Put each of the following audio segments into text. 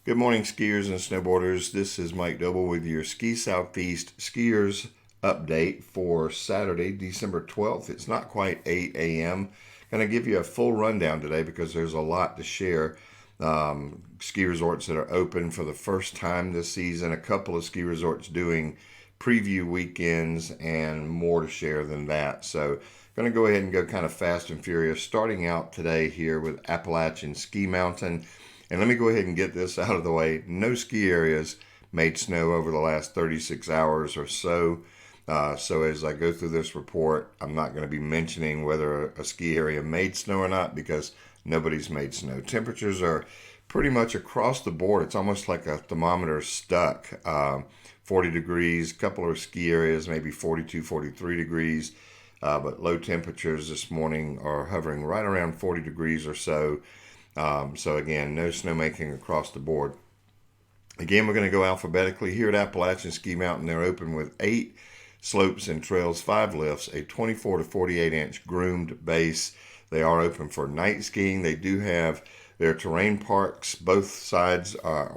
Good morning, skiers and snowboarders. This is Mike Doble with your Ski Southeast skiers update for Saturday, December 12th. It's not quite 8 a.m. Going to give you a full rundown today because there's a lot to share. Ski resorts that are open for the first time this season, a couple of ski resorts doing preview weekends, and more to share than that. So going to go ahead and go kind of fast and furious, starting out today here with Appalachian Ski Mountain. And let me go ahead and get this out of the way. No ski areas made snow over the last 36 hours or so. So as I go through this report, I'm not going to be mentioning whether a ski area made snow or not because nobody's made snow. Temperatures are pretty much across the board. It's almost like a thermometer stuck. 40 degrees, a couple of ski areas, maybe 42, 43 degrees. But low temperatures this morning are hovering right around 40 degrees or so. So again, no snowmaking across the board. Again, we're going to go alphabetically. Here at Appalachian Ski Mountain, they're open with 8 slopes and trails, 5 lifts, a 24 to 48 inch groomed base. They are open for night skiing. They do have their terrain parks. Both sides are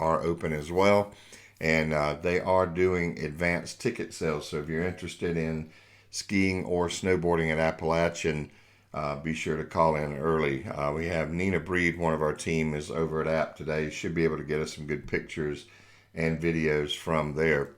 open as well. And they are doing advanced ticket sales. So if you're interested in skiing or snowboarding at Appalachian, be sure to call in early. We have Nina Breed, one of our team, is over at App today. Should be able to get us some good pictures and videos from there.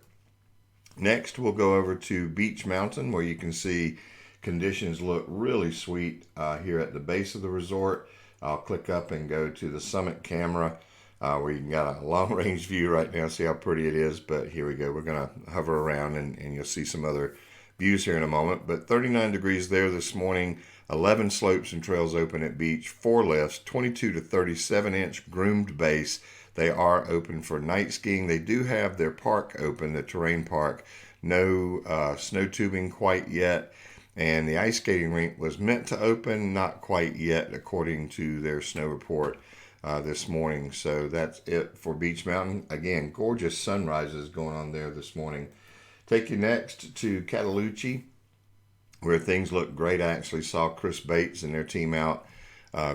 Next, we'll go over to Beech Mountain, where you can see conditions look really sweet here at the base of the resort. I'll click up and go to the summit camera where you can got a long range view right now. See how pretty it is. But here we go. We're going to hover around and you'll see some other views here in a moment. But 39 degrees there this morning. 11 slopes and trails open at Beech, 4 lifts, 22 to 37 inch groomed base. They are open for night skiing. They do have their park open, the terrain park. No snow tubing quite yet. And the ice skating rink was meant to open, not quite yet, according to their snow report this morning. So that's it for Beech Mountain. Again, gorgeous sunrises going on there this morning. Take you next to Cataloochee, where things look great. I actually saw Chris Bates and their team out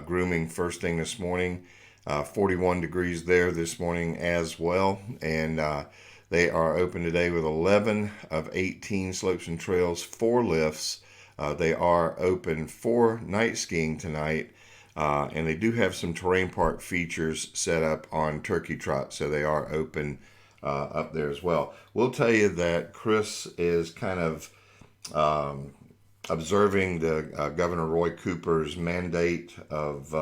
grooming first thing this morning. 41 degrees there this morning as well. And they are open today with 11 of 18 slopes and trails, 4 lifts. They are open for night skiing tonight. And they do have some terrain park features set up on Turkey Trot. So they are open up there as well. We'll tell you that Chris is kind of observing the Governor Roy Cooper's mandate of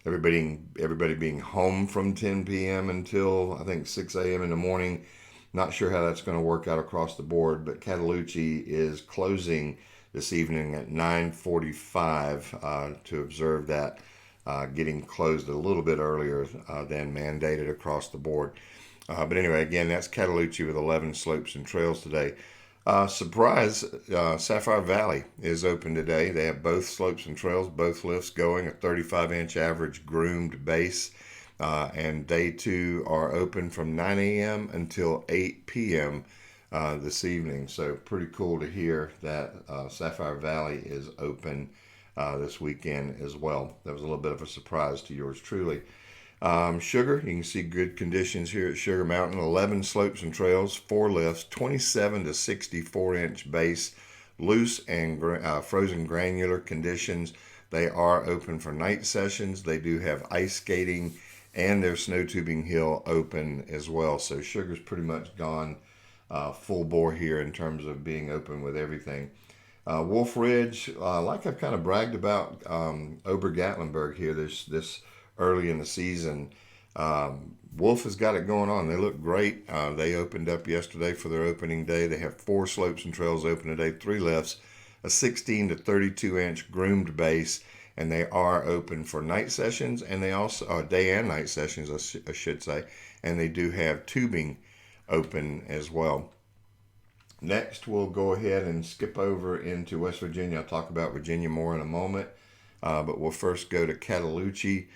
everybody being home from 10 p.m. until I think 6 a.m. in the morning. Not sure how that's going to work out across the board, but Cataloochee is closing this evening at 9:45 to observe that, getting closed a little bit earlier than mandated across the board. But anyway, again, that's Cataloochee with 11 slopes and trails today. Surprise, Sapphire Valley is open today. They have both slopes and trails, both lifts going, a 35-inch average groomed base. And day 2 are open from 9 a.m. until 8 p.m. This evening. So pretty cool to hear that Sapphire Valley is open this weekend as well. That was a little bit of a surprise to yours truly. Sugar, you can see good conditions here at Sugar Mountain. 11 slopes and trails, 4 lifts, 27 to 64 inch base, loose and frozen granular conditions. They are open for night sessions. They do have ice skating and their snow tubing hill open as well. So Sugar's pretty much gone full bore here in terms of being open with everything. Wolf Ridge, like I've kind of bragged about Ober Gatlinburg here this early in the season. Wolf has got it going on. They look great. They opened up yesterday for their opening day. They have 4 slopes and trails open today, 3 lifts, a 16 to 32 inch groomed base, and they are open for night sessions, and they also day and night sessions, I should say, and they do have tubing open as well. Next, we'll go ahead and skip over into West Virginia. I'll talk about Virginia more in a moment, but we'll first go to Cataloochee.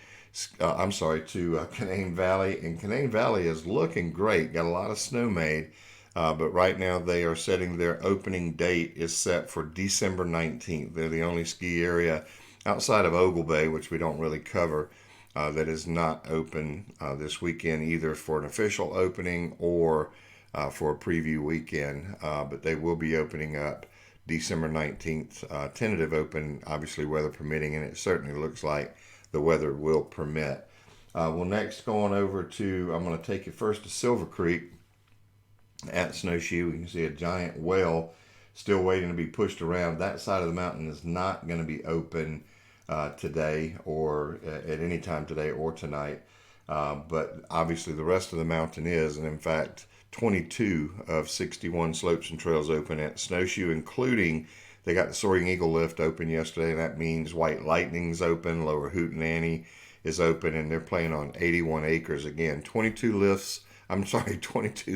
To Canaan Valley. And Canaan Valley is looking great. Got a lot of snow made. But right now they are setting their opening date is set for December 19th. They're the only ski area outside of Ogle Bay, which we don't really cover, that is not open this weekend, either for an official opening or for a preview weekend. But they will be opening up December 19th, tentative open, obviously weather permitting, and it certainly looks like the weather will permit. Well, next going over to, I'm going to take you first to Silver Creek at Snowshoe. You can see a giant well still waiting to be pushed around. That side of the mountain is not going to be open today or at any time today or tonight. But obviously the rest of the mountain is, and in fact, 22 of 61 slopes and trails open at Snowshoe, including they got the Soaring Eagle lift open yesterday, and that means White Lightning's open, Lower Hootenanny is open, and they're playing on 81 acres again. 22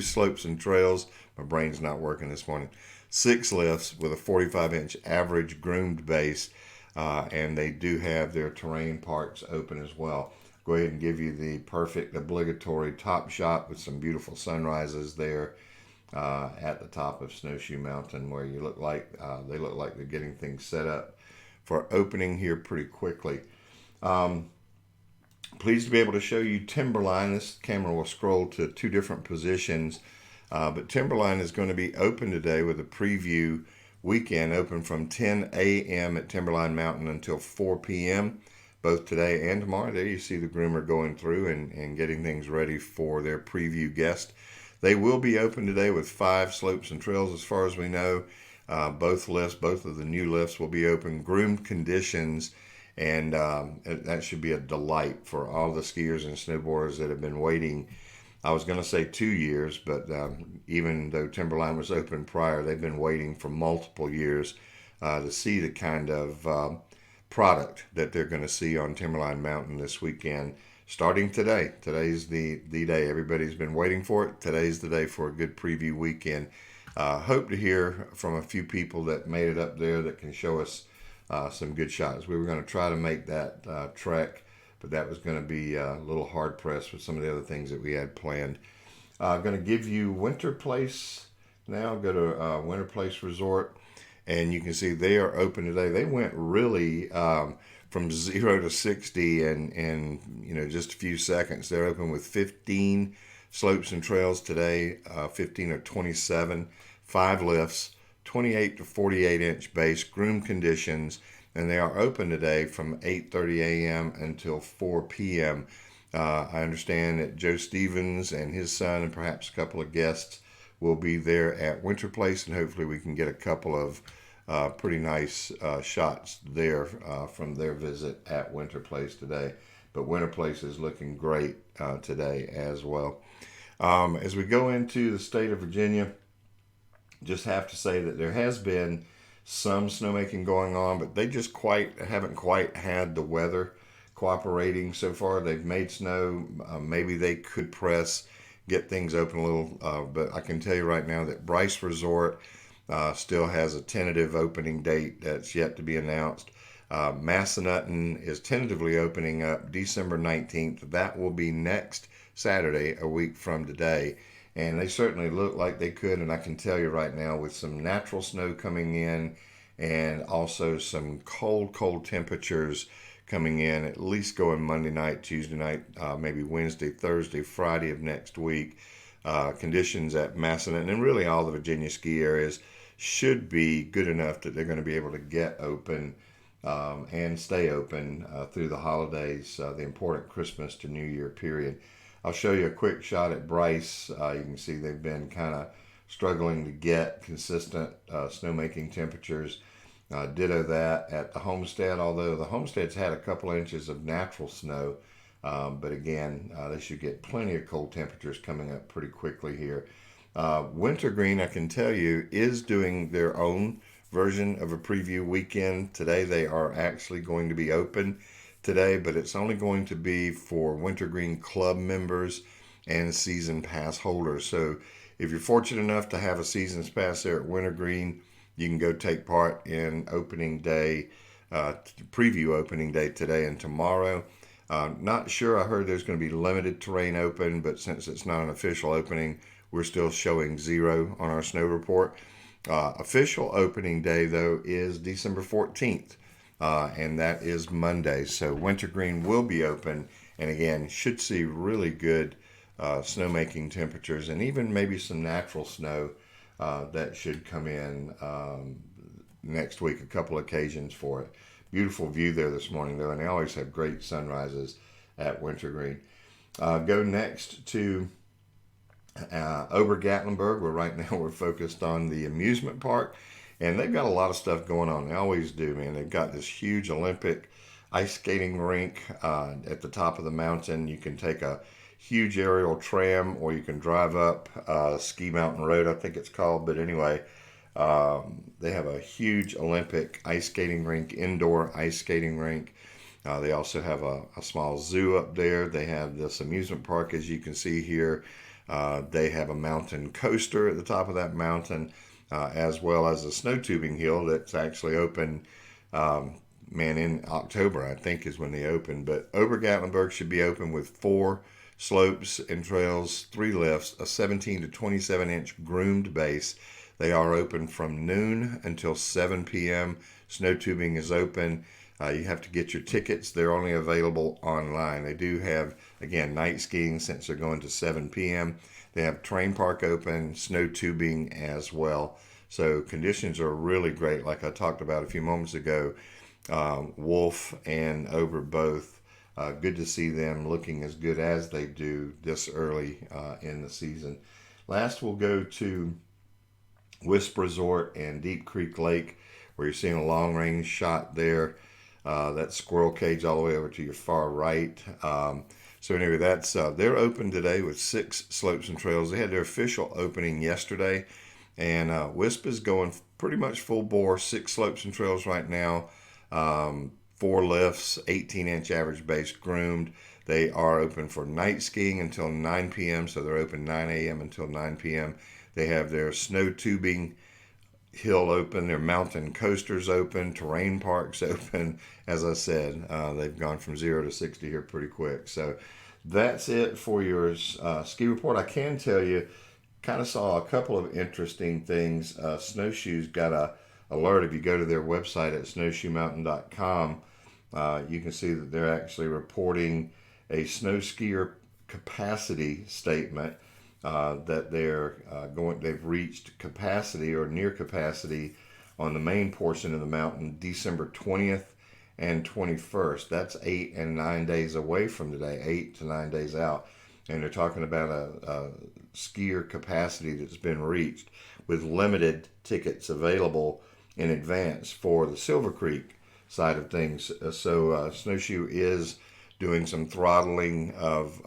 slopes and trails. My brain's not working this morning. 6 lifts with a 45-inch average groomed base, and they do have their terrain parks open as well. Go ahead and give you the perfect obligatory top shot with some beautiful sunrises there at the top of Snowshoe Mountain, where you look like they look like they're getting things set up for opening here pretty quickly. Pleased to be able to show you Timberline. This camera will scroll to 2 different positions, but Timberline is going to be open today with a preview weekend, open from 10 a.m. at Timberline Mountain until 4 p.m. both today and tomorrow. There you see the groomer going through and getting things ready for their preview guest. They will be open today with 5 slopes and trails as far as we know. Both of the new lifts will be open, groomed conditions, and that should be a delight for all the skiers and snowboarders that have been waiting. I was going to say 2 years, but even though Timberline was open prior, they've been waiting for multiple years to see the kind of product that they're going to see on Timberline Mountain this weekend, starting today. Today's the day. Everybody's been waiting for it. Today's the day for a good preview weekend. Hope to hear from a few people that made it up there that can show us some good shots. We were going to try to make that trek, but that was going to be a little hard pressed with some of the other things that we had planned. Going to give you Winter Place now. Go to Winter Place Resort, and you can see they are open today. They went really from 0 to 60 in just a few seconds. They're open with 15 slopes and trails today, 15 or 27, 5 lifts, 28 to 48 inch base, groomed conditions, and they are open today from 8:30 a.m. until 4 p.m. I understand that Joe Stevens and his son and perhaps a couple of guests will be there at Winter Place, and hopefully we can get a couple of pretty nice shots there from their visit at Winter Place today. But Winter Place is looking great today as well. As we go into the state of Virginia, just have to say that there has been some snowmaking going on, but they just haven't quite had the weather cooperating so far. They've made snow. Maybe they could get things open a little, but I can tell you right now that Bryce Resort still has a tentative opening date that's yet to be announced. Massanutten is tentatively opening up December 19th. That will be next Saturday, a week from today. And they certainly look like they could, and I can tell you right now, with some natural snow coming in and also some cold temperatures coming in, at least going Monday night, Tuesday night, maybe Wednesday, Thursday, Friday of next week, conditions at Massanutten and really all the Virginia ski areas should be good enough that they're going to be able to get open and stay open through the holidays, the important Christmas to New Year period. I'll show you a quick shot at Bryce. You can see they've been kind of struggling to get consistent snowmaking temperatures. Ditto that at the Homestead, although the Homestead's had a couple inches of natural snow. But again, they should get plenty of cold temperatures coming up pretty quickly here. Wintergreen, I can tell you, is doing their own version of a preview weekend. Today they are actually going to be open today, but it's only going to be for Wintergreen Club members and season pass holders. So if you're fortunate enough to have a season pass there at Wintergreen, you can go take part in opening day, preview opening day today and tomorrow. Not sure. I heard there's going to be limited terrain open, but since it's not an official opening, we're still showing 0 on our snow report. Official opening day, though, is December 14th. And that is Monday. So Wintergreen will be open, And again, should see really good snowmaking temperatures, and even maybe some natural snow that should come in next week, a couple occasions for it. Beautiful view there this morning, though, and they always have great sunrises at Wintergreen. Go next to over Gatlinburg, where right now we're focused on the amusement park, and they've got a lot of stuff going on. They always do, man. They've got this huge Olympic ice skating rink at the top of the mountain. You can take a huge aerial tram, or you can drive up Ski Mountain Road, I think it's called. But anyway, they have a huge Olympic ice skating rink, indoor ice skating rink. They also have a small zoo up there. They have this amusement park, as you can see here. They have a mountain coaster at the top of that mountain, as well as a snow tubing hill that's actually open, in October, I think, is when they open. But Ober Gatlinburg should be open with 4 slopes and trails, 3 lifts, a 17 to 27 inch groomed base. They are open from noon until 7 p.m. Snow tubing is open. You have to get your tickets. They're only available online. They do have, again, night skiing since they're going to 7 p.m. They have train park open, snow tubing as well. So conditions are really great, like I talked about a few moments ago. Wolf and Ober both. Good to see them looking as good as they do this early in the season. Last, we'll go to Wisp Resort and Deep Creek Lake, where you're seeing a long range shot there. That squirrel cage all the way over to your far right. So anyway, that's they're open today with 6 slopes and trails. They had their official opening yesterday, and Wisp is going pretty much full bore. 6 slopes and trails right now, 4 lifts, 18-inch average base groomed. They are open for night skiing until 9 p.m., so they're open 9 a.m. until 9 p.m. They have their snow tubing hill open, their mountain coasters open, terrain parks open. As I said, they've gone from 0 to 60 here pretty quick. So that's it for your ski report. I can tell you, kind of saw a couple of interesting things. Snowshoes got a alert. If you go to their website at snowshoemountain.com, you can see that they're actually reporting a snow skier capacity statement. That they've reached capacity or near capacity on the main portion of the mountain December 20th and 21st. That's 8 and 9 days away from today, 8 to 9 days out. And they're talking about a skier capacity that's been reached with limited tickets available in advance for the Silver Creek side of things. So Snowshoe is doing some throttling of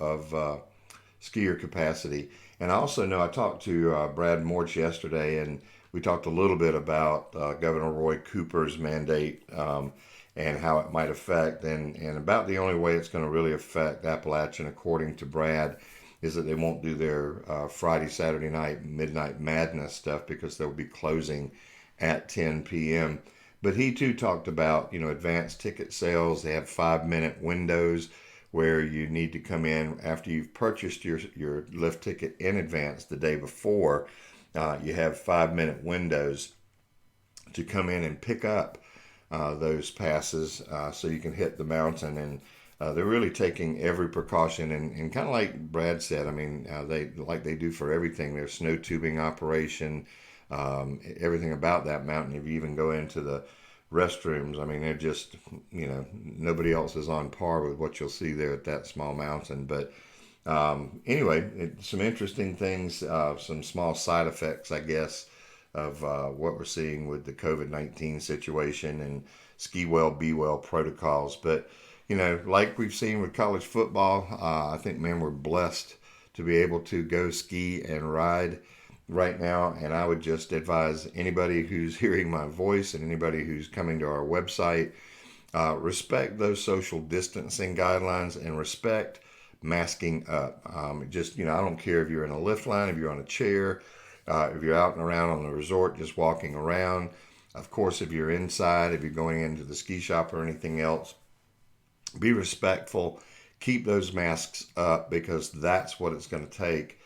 skier capacity. And I also know I talked to Brad Morch yesterday, and we talked a little bit about Governor Roy Cooper's mandate and how it might affect. And about the only way it's going to really affect Appalachian, according to Brad, is that they won't do their Friday, Saturday night, midnight madness stuff because they'll be closing at 10 p.m. But he too talked about, advanced ticket sales. They have 5-minute windows where you need to come in after you've purchased your lift ticket in advance the day before. You have 5-minute windows to come in and pick up those passes so you can hit the mountain. And they're really taking every precaution. And kind of like Brad said, I mean, they do for everything. Their snow tubing operation, everything about that mountain. If you even go into the restrooms, I mean, they're just, nobody else is on par with what you'll see there at that small mountain. But anyway, some interesting things, some small side effects, I guess, of what we're seeing with the COVID-19 situation and ski well, be well protocols. But, like we've seen with college football, I think, man, we're blessed to be able to go ski and ride right now. And I would just advise anybody who's hearing my voice and anybody who's coming to our website, respect those social distancing guidelines and respect masking up. I don't care if you're in a lift line, if you're on a chair, if you're out and around on the resort just walking around. Of course, if you're inside, if you're going into the ski shop or anything else, be respectful. Keep those masks up, because that's what it's going to take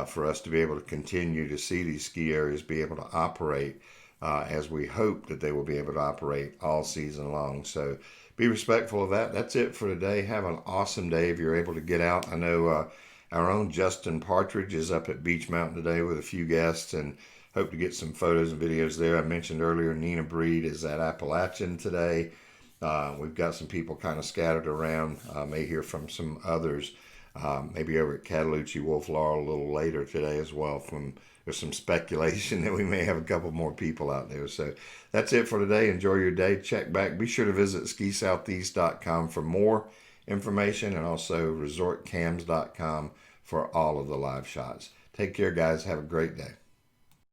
for us to be able to continue to see these ski areas be able to operate as we hope that they will be able to operate all season long. So be respectful of that. That's it for today. Have an awesome day if you're able to get out. I know our own Justin Partridge is up at Beach Mountain today with a few guests, and hope to get some photos and videos there. I mentioned earlier Nina Breed is at Appalachian today. We've got some people kind of scattered around. May hear from some others, maybe over at Cataloochee Wolf Laurel a little later today as well. There's some speculation that we may have a couple more people out there. So that's it for today. Enjoy your day. Check back. Be sure to visit SkiSoutheast.com for more information, and also resortcams.com for all of the live shots. Take care, guys. Have a great day.